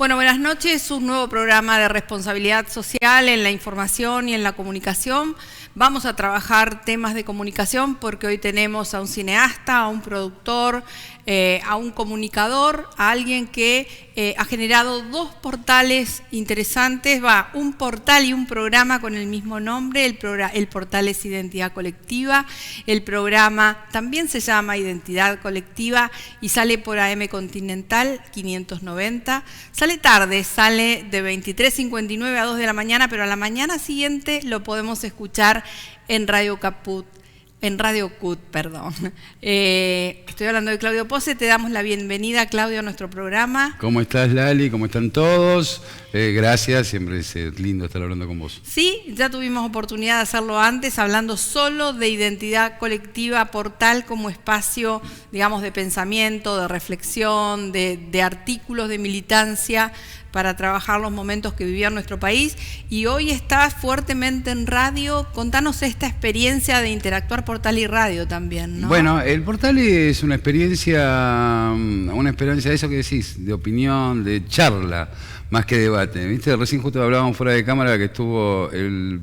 Bueno, buenas noches. Un nuevo programa de responsabilidad social en la información y en la comunicación. Vamos a trabajar temas de comunicación porque hoy tenemos a un cineasta, a un productor, a un comunicador, a alguien que ha generado dos portales interesantes. Un portal y un programa con el mismo nombre. El portal es Identidad Colectiva. El programa también se llama Identidad Colectiva y sale por AM Continental 590. Sale tarde, sale de 23:59 a 2 de la mañana, pero a la mañana siguiente lo podemos escuchar en Radio CUT. Estoy hablando de Claudio Pose. Te damos la bienvenida, Claudio, a nuestro programa. ¿Cómo estás, Lali? ¿Cómo están todos? Gracias, siempre es lindo estar hablando con vos. Sí, ya tuvimos oportunidad de hacerlo antes, hablando solo de Identidad Colectiva, portal como espacio, digamos, de pensamiento, de reflexión, de artículos de militancia para trabajar los momentos que vivía nuestro país. Y hoy estás fuertemente en radio. Contanos esta experiencia de interactuar portal y radio también, ¿no? Bueno, el portal es una experiencia de eso que decís, de opinión, de charla, más que debate. ¿Viste? Recién justo hablábamos fuera de cámara que estuvo el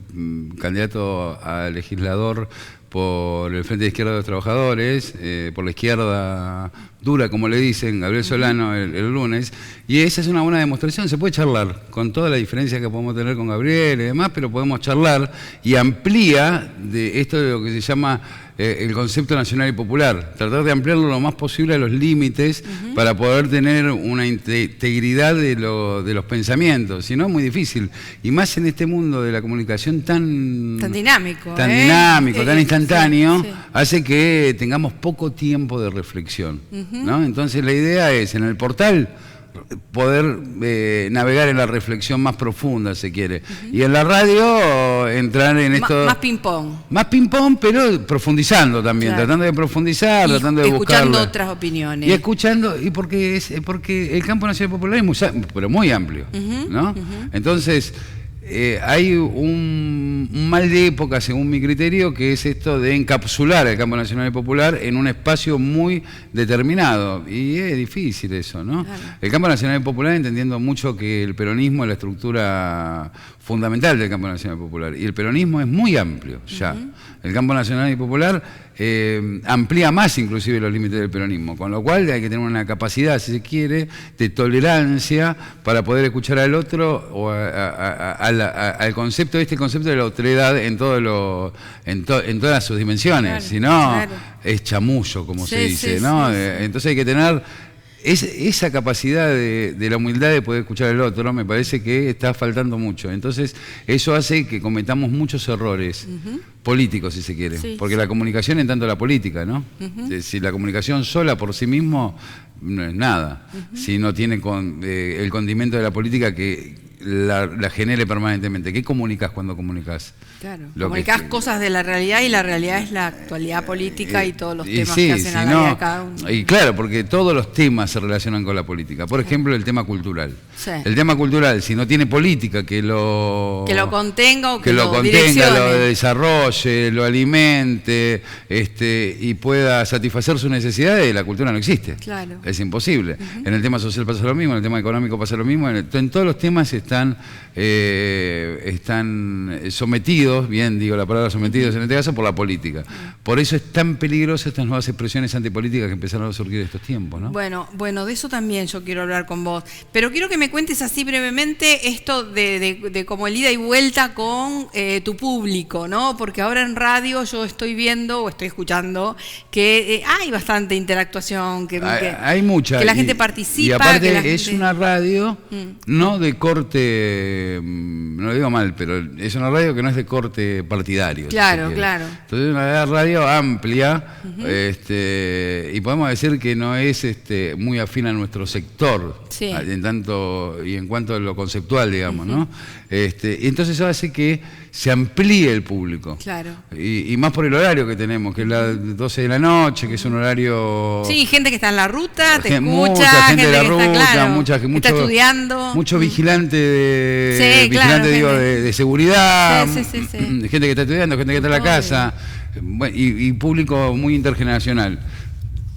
candidato a legislador por el Frente de Izquierda de los Trabajadores, por la izquierda dura, como le dicen, Gabriel Solano, el lunes, y esa es una buena demostración. Se puede charlar, con toda la diferencia que podemos tener con Gabriel y demás, pero podemos charlar y amplía de esto de lo que se llama el concepto nacional y popular, tratar de ampliarlo lo más posible a los límites para poder tener una integridad de los pensamientos, si no es muy difícil, y más en este mundo de la comunicación tan dinámico, tan instantáneo, sí. Hace que tengamos poco tiempo de reflexión, ¿no? Entonces la idea es, en el portal, poder navegar en la reflexión más profunda, si quiere. Y en la radio entrar en esto... Más ping-pong. Más ping-pong, pero profundizando también, claro. Tratando de profundizar, tratando de buscar... Escuchando otras opiniones. Y escuchando, porque el campo nacional popular es muy amplio, ¿no? Entonces... hay un mal de época, según mi criterio, que es esto de encapsular el campo nacional y popular en un espacio muy determinado. Y es difícil eso, ¿no? Claro. El campo nacional y popular, entendiendo mucho que el peronismo es la estructura fundamental del campo nacional y popular. Y el peronismo es muy amplio ya. El campo nacional y popular amplía más inclusive los límites del peronismo, con lo cual hay que tener una capacidad, si se quiere, de tolerancia para poder escuchar al otro o al concepto, concepto de la otredad en todas sus dimensiones, claro, si no es chamullo, como se dice, ¿no? Entonces hay que tener esa capacidad de la humildad de poder escuchar al otro. Me parece que está faltando mucho. Entonces eso hace que cometamos muchos errores políticos, si se quiere, porque la comunicación, en tanto la política, ¿no? Si la comunicación sola por sí mismo no es nada, si no tiene el condimento de la política que la genere permanentemente. ¿Qué comunicas cuando comunicas? Claro, comunicas cosas de la realidad, y la realidad es la actualidad política y todos los temas que hacen a la vida de cada uno. Y claro, porque todos los temas se relacionan con la política. Por ejemplo, el tema cultural. El tema cultural, si no tiene política que lo contenga o que lo contenga, lo desarrolle, lo alimente, y pueda satisfacer sus necesidades, la cultura no existe. Claro. Es imposible. En el tema social pasa lo mismo, en el tema económico pasa lo mismo, en todos los temas están sometidos, bien digo la palabra sometidos en este caso, por la política. Por eso es tan peligrosa estas nuevas expresiones antipolíticas que empezaron a surgir en estos tiempos, ¿no? Bueno, de eso también yo quiero hablar con vos. Pero quiero que me cuentes así brevemente esto de como el ida y vuelta con tu público, ¿no? Porque ahora en radio yo estoy viendo o estoy escuchando que hay bastante interactuación, hay mucha. Que la gente participa. Y aparte es una radio no de corte, no lo digo mal, pero es una radio que no es de corte partidario. Claro, si claro. Entonces es una radio amplia, y podemos decir que no es muy afín a nuestro sector, en tanto y en cuanto a lo conceptual, digamos, ¿no? Y entonces eso hace que se amplíe el público. Claro. Y más por el horario que tenemos, que es las 12 de la noche, que es un horario... Sí, gente que está en la ruta, te escucha, mucha gente de la ruta, que está, mucho, está estudiando. Mucho vigilante de seguridad, gente que está estudiando, gente que está en la casa, y público muy intergeneracional.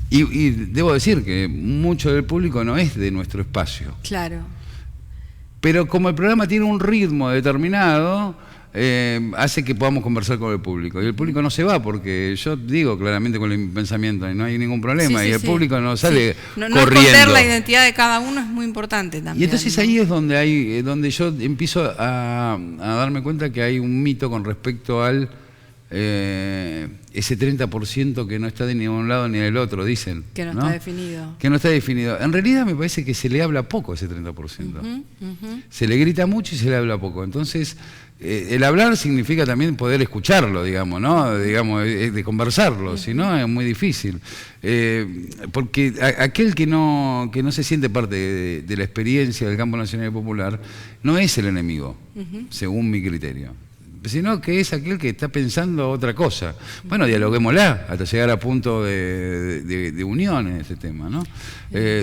Y debo decir que mucho del público no es de nuestro espacio. Claro. Pero como el programa tiene un ritmo determinado, hace que podamos conversar con el público. Y el público no se va, porque yo digo claramente con el pensamiento, y no hay ningún problema, y el público no sale corriendo. No esconder la identidad de cada uno es muy importante también. Y entonces ahí es donde yo empiezo a darme cuenta que hay un mito con respecto al ese 30% que no está de ni de un lado ni del otro, dicen. Que no está definido. Que no está definido. En realidad me parece que se le habla poco a ese 30%. Se le grita mucho y se le habla poco. Entonces, el hablar significa también poder escucharlo, digamos, ¿no? Digamos, de conversarlo, si no es muy difícil. Porque aquel que no se siente parte de la experiencia del campo nacional y popular no es el enemigo, según mi criterio, sino que es aquel que está pensando otra cosa. Bueno, dialoguémosla hasta llegar a punto de unión en ese tema, ¿no?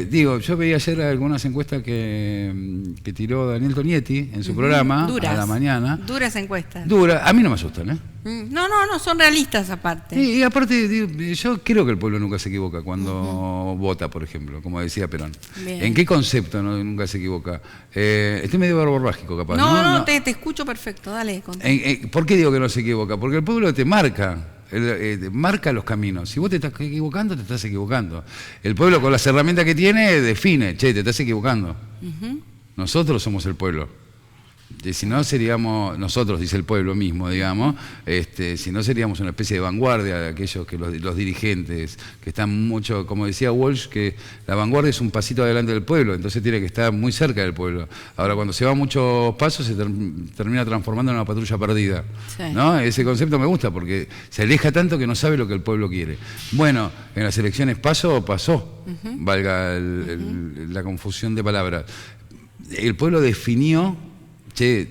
Digo, yo veía ayer algunas encuestas que tiró Daniel Tonietti en su programa a la mañana. Duras encuestas. A mí no me asustan, ¿eh? No, son realistas aparte. Y aparte, yo creo que el pueblo nunca se equivoca cuando vota, por ejemplo, como decía Perón. Bien. ¿En qué concepto nunca se equivoca? Estoy medio verborrágico, capaz. No, te escucho perfecto, dale. ¿Por qué digo que no se equivoca? Porque el pueblo te marca. Marca los caminos. Si vos te estás equivocando, te estás equivocando. El pueblo, con las herramientas que tiene, define, che, te estás equivocando. Nosotros somos el pueblo. Si no seríamos, nosotros, dice el pueblo mismo, digamos, si no seríamos una especie de vanguardia de aquellos que los dirigentes, que están mucho, como decía Walsh, que la vanguardia es un pasito adelante del pueblo, entonces tiene que estar muy cerca del pueblo. Ahora, cuando se va muchos pasos, se termina transformando en una patrulla perdida. Sí. ¿No? Ese concepto me gusta, porque se aleja tanto que no sabe lo que el pueblo quiere. Bueno, en las elecciones pasó, valga la confusión de palabras. El pueblo definió, che,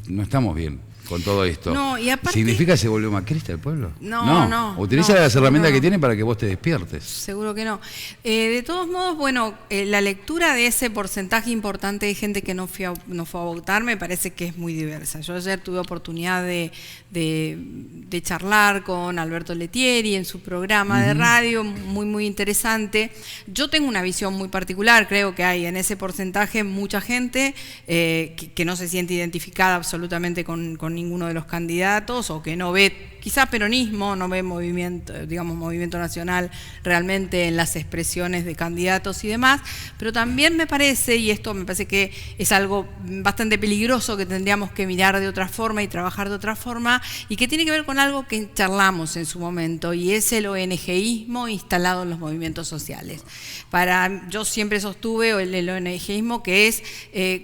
no estamos bien con todo esto. No, y aparte, ¿significa que se volvió macrista el pueblo? No. Utiliza las herramientas que tiene para que vos te despiertes. Seguro que no. De todos modos, bueno, la lectura de ese porcentaje importante de gente que no fue a votar me parece que es muy diversa. Yo ayer tuve oportunidad de charlar con Alberto Letieri en su programa de radio, muy interesante. Yo tengo una visión muy particular, creo que hay en ese porcentaje mucha gente que no se siente identificada absolutamente con ninguno de los candidatos, o que no ve, quizá peronismo, no ve movimiento nacional realmente en las expresiones de candidatos y demás, pero también me parece, y esto me parece que es algo bastante peligroso, que tendríamos que mirar de otra forma y trabajar de otra forma, y que tiene que ver con algo que charlamos en su momento, y es el ONGismo instalado en los movimientos sociales. Yo siempre sostuve el ONGismo, que es,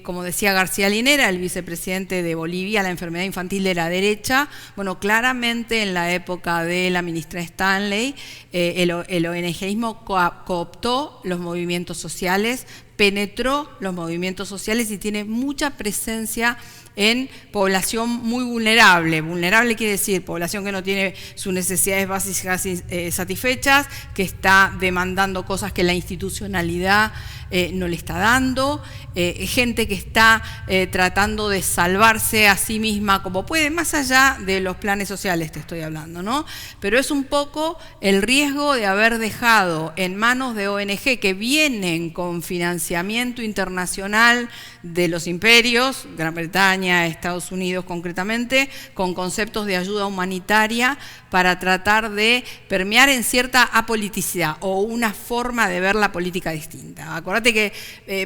como decía García Linera, el vicepresidente de Bolivia, la enfermedad infantil de la derecha. Bueno, claramente en la época de la ministra Stanley, el ONGismo cooptó los movimientos sociales, penetró los movimientos sociales y tiene mucha presencia en población muy vulnerable. Vulnerable quiere decir población que no tiene sus necesidades básicas satisfechas, que está demandando cosas que la institucionalidad no le está dando, gente que está tratando de salvarse a sí misma como puede, más allá de los planes sociales te estoy hablando, ¿no? Pero es un poco el riesgo de haber dejado en manos de ONG que vienen con financiamiento internacional de los imperios, Gran Bretaña, Estados Unidos concretamente, con conceptos de ayuda humanitaria para tratar de permear en cierta apoliticidad o una forma de ver la política distinta. Acordate que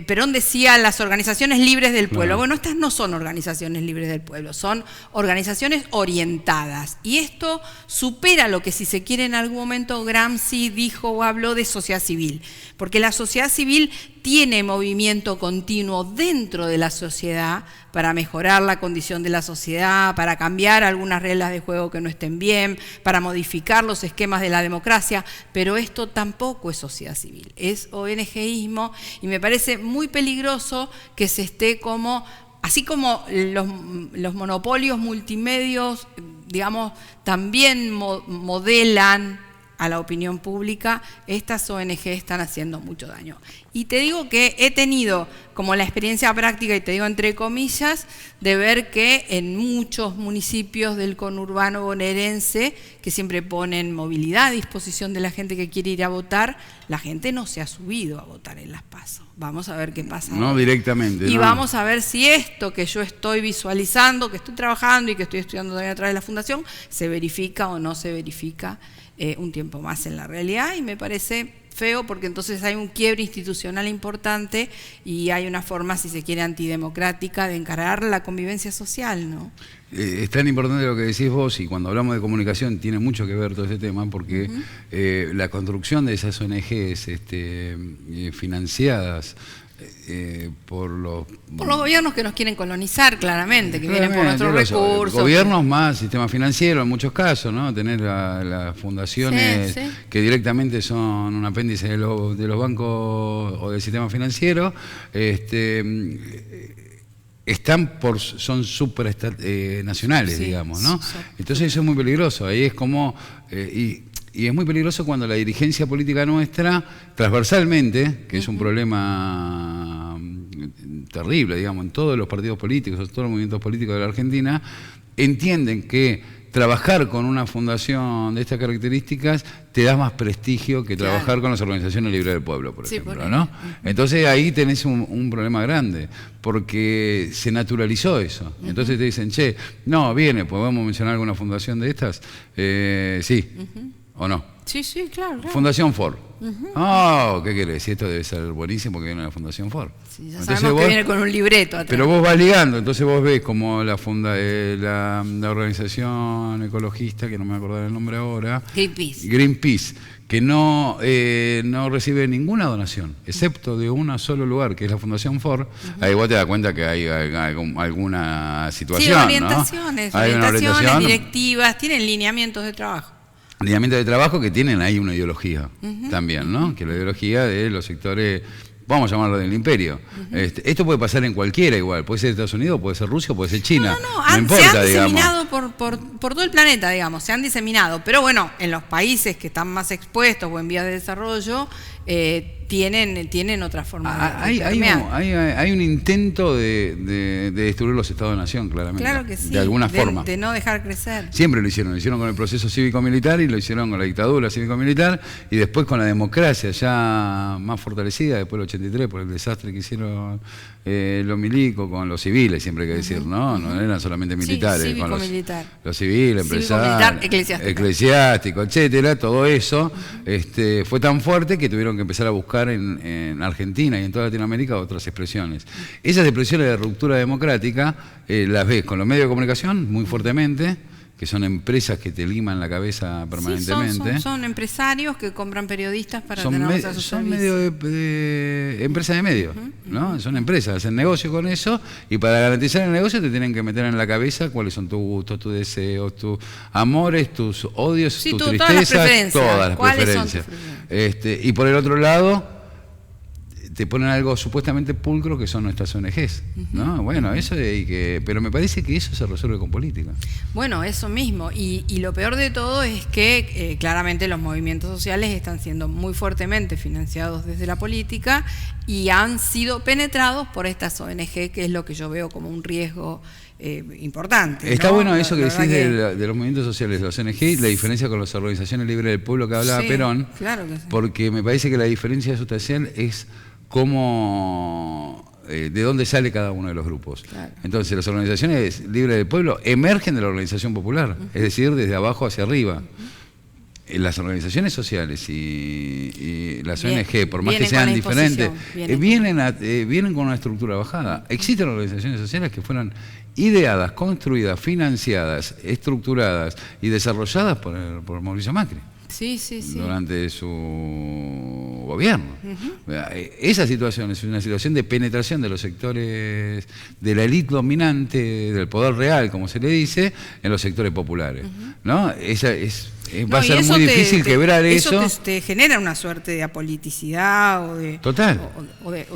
Perón decía las organizaciones libres del pueblo. Bueno, estas no son organizaciones libres del pueblo, son organizaciones orientadas. Y esto supera lo que, si se quiere, en algún momento Gramsci dijo o habló de sociedad civil. Porque la sociedad civil tiene movimiento continuo dentro de la sociedad para mejorar la condición de la sociedad, para cambiar algunas reglas de juego que no estén bien, para modificar los esquemas de la democracia, pero esto tampoco es sociedad civil, es ONGismo, y me parece muy peligroso que se esté como, así como los monopolios multimedios, digamos, también modelan a la opinión pública, estas ONG están haciendo mucho daño. Y te digo que he tenido como la experiencia práctica, y te digo entre comillas, de ver que en muchos municipios del conurbano bonaerense, que siempre ponen movilidad a disposición de la gente que quiere ir a votar, la gente no se ha subido a votar en las PASO. Vamos a ver qué pasa. No directamente. Y no. vamos a ver si esto que yo estoy visualizando, que estoy trabajando y que estoy estudiando también a través de la Fundación, se verifica o no se verifica un tiempo más en la realidad. Y me parece feo porque entonces hay un quiebre institucional importante y hay una forma, si se quiere, antidemocrática de encarar la convivencia social, ¿no? Es tan importante lo que decís vos, y cuando hablamos de comunicación tiene mucho que ver todo ese tema, porque la construcción de esas ONGs financiadas por los gobiernos que nos quieren colonizar, claramente, que vienen por nuestros recursos. Gobiernos más sistema financiero en muchos casos, ¿no? Tener las fundaciones que directamente son un apéndice de los bancos o del sistema financiero, son supranacionales, digamos, ¿no? Entonces eso es muy peligroso. Ahí es como y es muy peligroso cuando la dirigencia política nuestra, transversalmente, que es un problema terrible, digamos, en todos los partidos políticos, en todos los movimientos políticos de la Argentina, entienden que trabajar con una fundación de estas características te da más prestigio que trabajar con las organizaciones libres del pueblo, por ejemplo, ¿no? Entonces ahí tenés un problema grande, porque se naturalizó eso. Entonces te dicen, che, no, viene, ¿podemos mencionar alguna fundación de estas? Sí. ¿O no? Sí, claro. Fundación Ford. Oh, ¿qué querés? Y esto debe ser buenísimo porque viene la Fundación Ford. Sí, ya sabemos que viene con un libreto atrás. Pero vos vas ligando, entonces vos ves como la organización ecologista, que no me acuerdo el nombre ahora. Greenpeace, que no recibe ninguna donación, excepto de un solo lugar, que es la Fundación Ford. Ahí vos te das cuenta que hay alguna situación, ¿no? Orientaciones, directivas, tienen lineamientos de trabajo. Lineamientos de trabajo que tienen ahí una ideología también, ¿no? Que la ideología de los sectores, vamos a llamarlo del imperio. Esto puede pasar en cualquiera igual, puede ser Estados Unidos, puede ser Rusia, puede ser China. No importa, se han diseminado digamos. por todo el planeta, digamos, se han diseminado. Pero bueno, en los países que están más expuestos o en vías de desarrollo, tienen otra forma de hay un intento de destruir los estados-nación, claramente. Claro que sí. De alguna forma. De no dejar crecer. Siempre lo hicieron con el proceso cívico-militar y lo hicieron con la dictadura cívico-militar y después con la democracia ya más fortalecida, después del 83, por el desastre que hicieron los milicos con los civiles, siempre hay que decir, ¿no? No eran solamente militares. Sí, con cívico-militar. Los civiles, empresarios, eclesiásticos, etcétera, todo eso fue tan fuerte que tuvieron que empezar a buscar en Argentina y en toda Latinoamérica otras expresiones. Esas expresiones de ruptura democrática las ves con los medios de comunicación muy fuertemente, que son empresas que te liman la cabeza permanentemente. Son empresarios que compran periodistas para tenerlos a sus son servicios. empresas de medios, ¿no? Son empresas, hacen negocio con eso y para garantizar el negocio te tienen que meter en la cabeza cuáles son tus gustos, tus deseos, tus amores, tus odios, tus tristezas, todas las preferencias. Y por el otro lado te ponen algo supuestamente pulcro que son nuestras ONGs, ¿no? Bueno, eso pero me parece que eso se resuelve con política. Bueno, eso mismo, y lo peor de todo es que claramente los movimientos sociales están siendo muy fuertemente financiados desde la política y han sido penetrados por estas ONG, que es lo que yo veo como un riesgo importante. Está, ¿no? Bueno eso que decís de los movimientos sociales, de los ONG, la diferencia con las organizaciones libres del pueblo que hablaba Perón, claro que sí. Porque me parece que la diferencia sustancial es de dónde sale cada uno de los grupos. Claro. Entonces, las organizaciones libres del pueblo emergen de la organización popular, es decir, desde abajo hacia arriba. Las organizaciones sociales y las ONG, por más que sean diferentes, vienen con una estructura bajada. Existen organizaciones sociales que fueron ideadas, construidas, financiadas, estructuradas y desarrolladas por Mauricio Macri. Durante su gobierno. Esa situación es una situación de penetración de los sectores de la élite dominante, del poder real, como se le dice, en los sectores populares. ¿No? Va a ser muy difícil quebrar eso. Eso te genera una suerte de apoliticidad o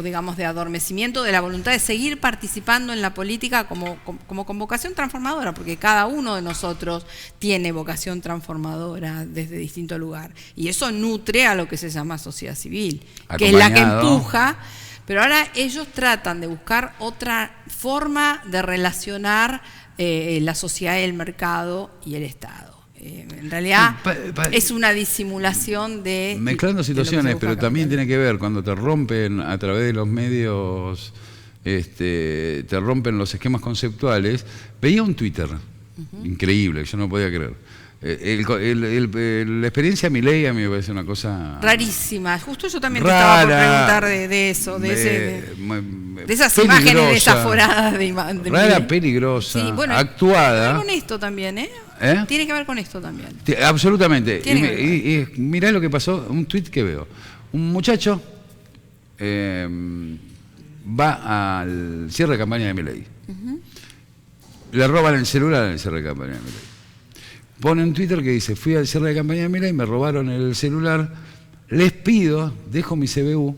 digamos de adormecimiento de la voluntad de seguir participando en la política como con vocación transformadora, porque cada uno de nosotros tiene vocación transformadora desde distinto lugar. Y eso nutre a lo que se llama sociedad civil, que es la que empuja. Pero ahora ellos tratan de buscar otra forma de relacionar la sociedad, el mercado y el Estado. En realidad es una disimulación de... Mezclando situaciones, pero también tiene que ver cuando te rompen a través de los medios, te rompen los esquemas conceptuales. Veía un Twitter increíble, yo no podía creer. La experiencia Milei a mí me parece una cosa... rarísima. Justo yo también rara, te estaba por preguntar de eso, de esas peligrosa, imágenes desaforadas de rara, Milei. peligrosa, Sí, bueno, actuada. tiene que ver con esto también, ¿eh? Tiene que ver con esto también. Absolutamente. Y mirá lo que pasó, un tuit que veo. Un muchacho va al cierre de campaña de Milei. Le roban el celular en el cierre de campaña de Milei. Pone en Twitter que dice, fui al cierre de campaña de Milei, me robaron el celular, les pido, dejo mi CBU,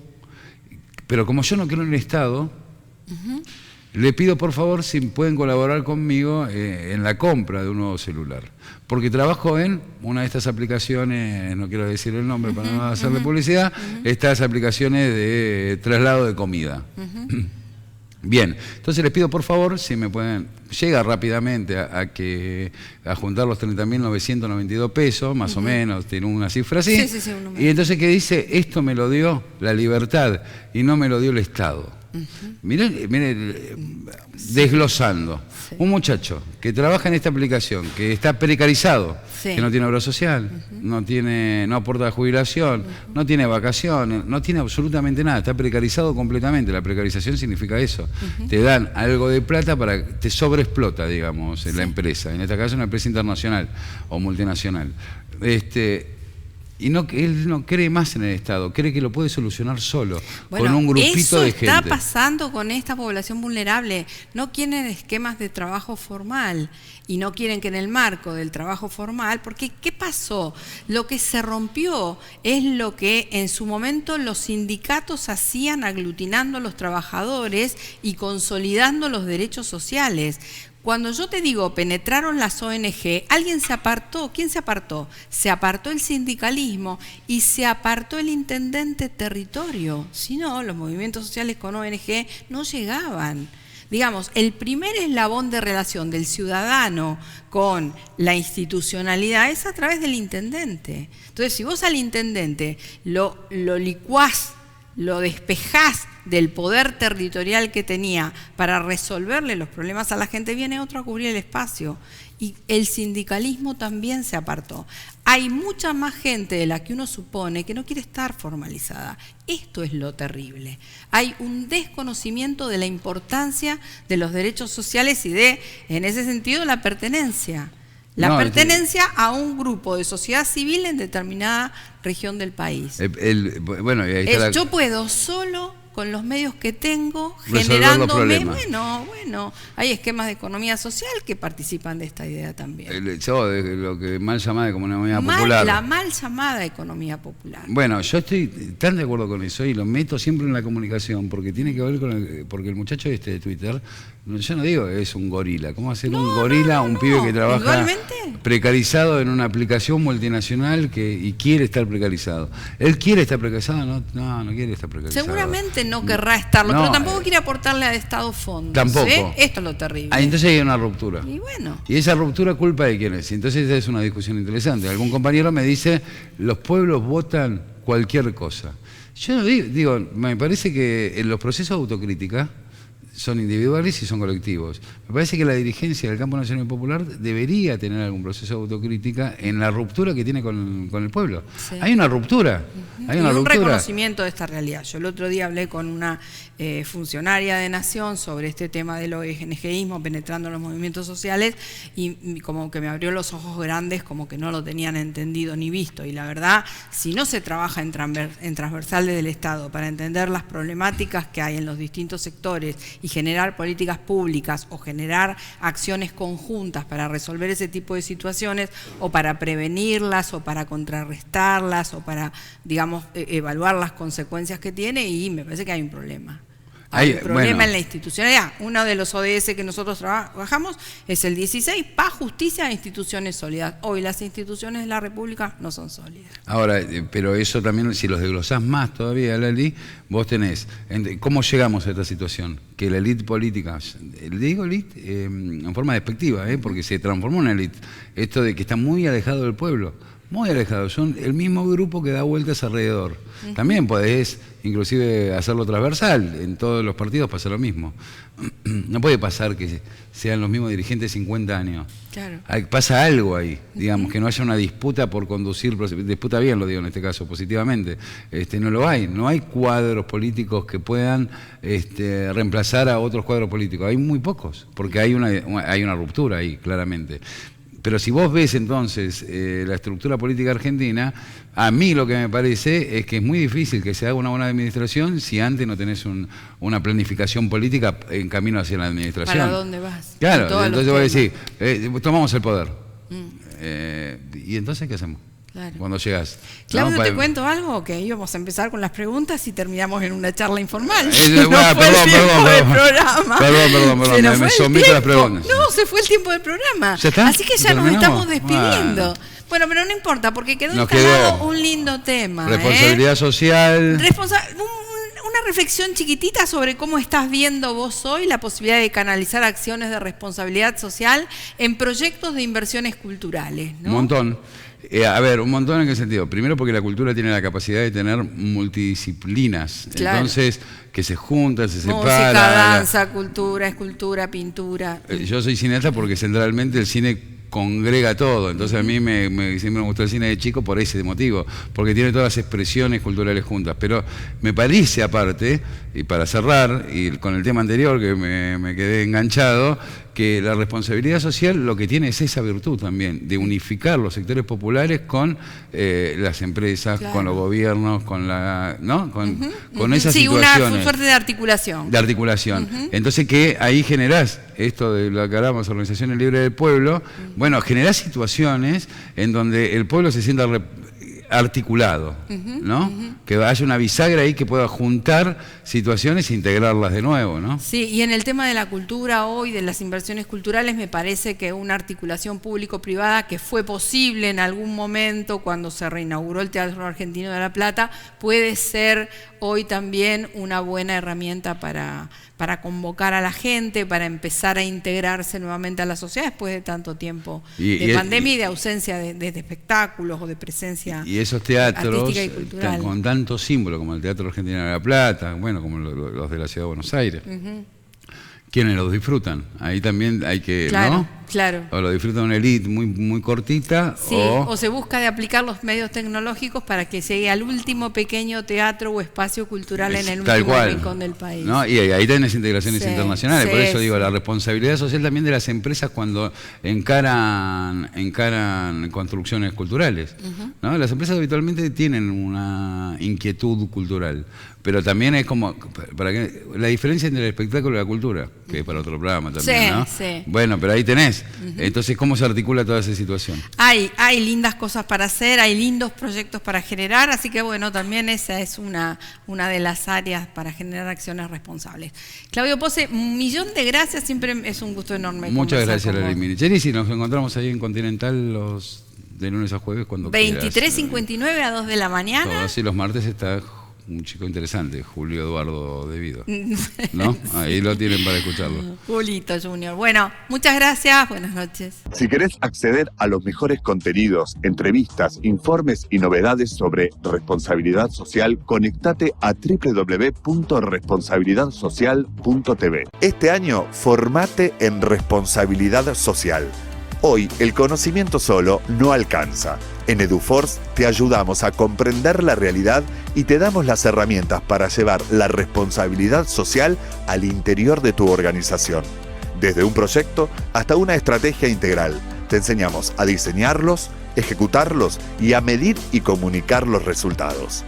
pero como yo no creo en el Estado, le pido por favor si pueden colaborar conmigo en la compra de un nuevo celular. Porque trabajo en una de estas aplicaciones, no quiero decir el nombre para no hacerle publicidad, estas aplicaciones de traslado de comida. Bien, entonces les pido por favor si me pueden, llega rápidamente a juntar los 30.992 pesos, más o menos, tiene una cifra así. Sí, y entonces que dice, esto me lo dio la libertad y no me lo dio el Estado. Miren, desglosando. Sí. Un muchacho que trabaja en esta aplicación, que está precarizado, que no tiene obra social, no aporta jubilación, no tiene vacaciones, no tiene absolutamente nada, está precarizado completamente. La precarización significa eso. Te dan algo de plata te sobreexplota, digamos, la empresa. En este caso una empresa internacional o multinacional. Y él no cree más en el Estado, cree que lo puede solucionar solo, con un grupito de gente. Eso está pasando con esta población vulnerable. No quieren esquemas de trabajo formal y no quieren que en el marco del trabajo formal, porque ¿qué pasó? Lo que se rompió es lo que en su momento los sindicatos hacían aglutinando a los trabajadores y consolidando los derechos sociales. Cuando yo te digo penetraron las ONG, alguien se apartó. ¿Quién se apartó? Se apartó el sindicalismo y se apartó el intendente territorio. Si no, los movimientos sociales con ONG no llegaban. Digamos, el primer eslabón de relación del ciudadano con la institucionalidad es a través del intendente. Entonces, si vos al intendente lo licuás, lo despejás del poder territorial que tenía para resolverle los problemas a la gente, viene otro a cubrir el espacio. Y el sindicalismo también se apartó. Hay mucha más gente de la que uno supone que no quiere estar formalizada. Esto es lo terrible. Hay un desconocimiento de la importancia de los derechos sociales y en ese sentido, la pertenencia. La pertenencia a un grupo de sociedad civil en determinada región del país. Yo puedo solo con los medios que tengo, generándome, bueno, hay esquemas de economía social que participan de esta idea también. Lo que mal llamada economía popular. La mal llamada economía popular. Bueno, yo estoy tan de acuerdo con eso y lo meto siempre en la comunicación, porque tiene que ver porque el muchacho de Twitter, yo no digo que es un gorila. ¿Cómo hacer un gorila, un pibe que trabaja precarizado en una aplicación multinacional y quiere estar precarizado? ¿Él quiere estar precarizado? No quiere estar precarizado. Seguramente no querrá estarlo, pero tampoco quiere aportarle al Estado fondos. Tampoco. Esto es lo terrible. Entonces hay una ruptura. Y esa ruptura, ¿culpa de quién es? Entonces esa es una discusión interesante. Algún compañero me dice, los pueblos votan cualquier cosa. Yo digo, me parece que en los procesos de autocrítica son individuales y son colectivos. Me parece que la dirigencia del Campo Nacional y Popular debería tener algún proceso de autocrítica en la ruptura que tiene con el pueblo. Sí. Hay una ruptura. Hay un reconocimiento de esta realidad. Yo el otro día hablé con una funcionaria de Nación sobre este tema del ONGismo penetrando en los movimientos sociales y como que me abrió los ojos grandes, como que no lo tenían entendido ni visto. Y la verdad, si no se trabaja en transversal desde el Estado para entender las problemáticas que hay en los distintos sectores y generar políticas públicas o generar acciones conjuntas para resolver ese tipo de situaciones o para prevenirlas o para contrarrestarlas o para, digamos, evaluar las consecuencias que tiene, y me parece que hay un problema. El problema en la institucionalidad. Uno de los ODS que nosotros trabajamos es el 16, paz, justicia e instituciones sólidas. Hoy las instituciones de la República no son sólidas. Ahora, pero eso también, si los desglosás más todavía, Lali, vos tenés, ¿cómo llegamos a esta situación? Que la élite política, digo élite en forma despectiva, porque se transformó en élite, esto de que está muy alejado del pueblo, muy alejado, son el mismo grupo que da vueltas alrededor. También podés inclusive hacerlo transversal, en todos los partidos pasa lo mismo. No puede pasar que sean los mismos dirigentes 50 años. Claro. Pasa algo ahí, digamos, que no haya una disputa por conducir, disputa bien lo digo en este caso, positivamente. No lo hay, no hay cuadros políticos que puedan reemplazar a otros cuadros políticos, hay muy pocos, porque hay una ruptura ahí, claramente. Pero si vos ves entonces la estructura política argentina, a mí lo que me parece es que es muy difícil que se haga una buena administración si antes no tenés una planificación política en camino hacia la administración. ¿Para dónde vas? Claro, entonces vos decís, tomamos el poder. ¿Y entonces qué hacemos? Claro. Cuando llegas. Claudio, ¿te cuento algo? Que íbamos a empezar con las preguntas y terminamos en una charla informal. Perdón, me someto a las preguntas. No, se fue el tiempo del programa. ¿Ya está? Así que ya nos estamos despidiendo. Bueno, pero no importa, porque quedó instalado un lindo tema. Responsabilidad social. Una reflexión chiquitita sobre cómo estás viendo vos hoy la posibilidad de canalizar acciones de responsabilidad social en proyectos de inversiones culturales, ¿no? Un montón. ¿Un montón en qué sentido? Primero porque la cultura tiene la capacidad de tener multidisciplinas. Claro. Entonces, que se juntan, se separan. Música, danza, cultura, escultura, pintura. Yo soy cineasta porque centralmente el cine congrega todo, entonces a mí siempre me gustó el cine de chico por ese motivo, porque tiene todas las expresiones culturales juntas, pero me parece aparte, y para cerrar, y con el tema anterior que me quedé enganchado, que la responsabilidad social lo que tiene es esa virtud también, de unificar los sectores populares con las empresas, claro, con los gobiernos, con esas situaciones. Una suerte de articulación. De articulación. Entonces que ahí generás esto de lo que hablamos, Organizaciones Libres del Pueblo, bueno, generás situaciones en donde el pueblo se sienta articulado, ¿no? Que haya una bisagra ahí que pueda juntar situaciones e integrarlas de nuevo, ¿no? Sí, y en el tema de la cultura hoy, de las inversiones culturales, me parece que una articulación público-privada que fue posible en algún momento cuando se reinauguró el Teatro Argentino de La Plata, puede ser hoy también una buena herramienta para convocar a la gente, para empezar a integrarse nuevamente a la sociedad después de tanto tiempo de pandemia y de ausencia de espectáculos o de presencia y esos teatros artística y cultural. Con tantos símbolos como el Teatro Argentino de La Plata, bueno, como los de la Ciudad de Buenos Aires. ¿Quiénes los disfrutan? Ahí también hay que, claro, ¿no? Claro. O lo disfruta una élite muy cortita. Sí, o se busca de aplicar los medios tecnológicos para que llegue al último pequeño teatro o espacio cultural en el último rincón del país. ¿No? Y ahí tenés integraciones internacionales. Por eso digo, la responsabilidad social también de las empresas cuando encaran construcciones culturales. ¿No? Las empresas habitualmente tienen una inquietud cultural. Pero también es como, la diferencia entre el espectáculo y la cultura, que es para otro programa también, ¿no? Sí. Bueno, pero ahí tenés. Entonces, ¿cómo se articula toda esa situación? Hay lindas cosas para hacer, hay lindos proyectos para generar, así que bueno, también esa es una de las áreas para generar acciones responsables. Claudio Pose, un millón de gracias, siempre es un gusto enorme. Muchas gracias, Lali Minicheri. Si nos encontramos ahí en Continental de lunes a jueves cuando 23:59 a 2 de la mañana. Todos, y los martes está un chico interesante, Julio Eduardo Devido, ¿no? Ahí lo tienen para escucharlo. Julito Junior. Bueno, muchas gracias, buenas noches. Si querés acceder a los mejores contenidos, entrevistas, informes y novedades sobre responsabilidad social, conectate a www.responsabilidadsocial.tv. Este año, formate en responsabilidad social. Hoy, el conocimiento solo no alcanza. En EduForce te ayudamos a comprender la realidad y te damos las herramientas para llevar la responsabilidad social al interior de tu organización. Desde un proyecto hasta una estrategia integral, te enseñamos a diseñarlos, ejecutarlos y a medir y comunicar los resultados.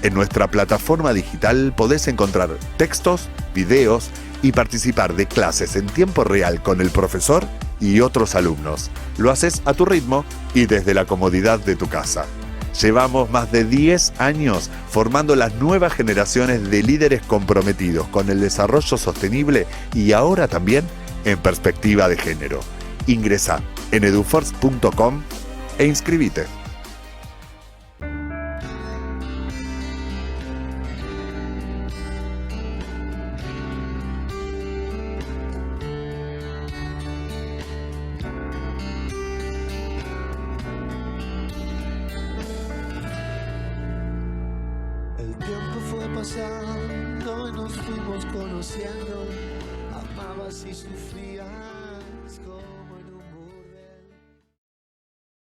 En nuestra plataforma digital podés encontrar textos, videos y participar de clases en tiempo real con el profesor y otros alumnos. Lo haces a tu ritmo y desde la comodidad de tu casa. Llevamos más de 10 años formando las nuevas generaciones de líderes comprometidos con el desarrollo sostenible y ahora también en perspectiva de género. Ingresá en eduforce.com e inscribite. El tiempo fue pasando y nos fuimos conociendo, amabas y sufrías.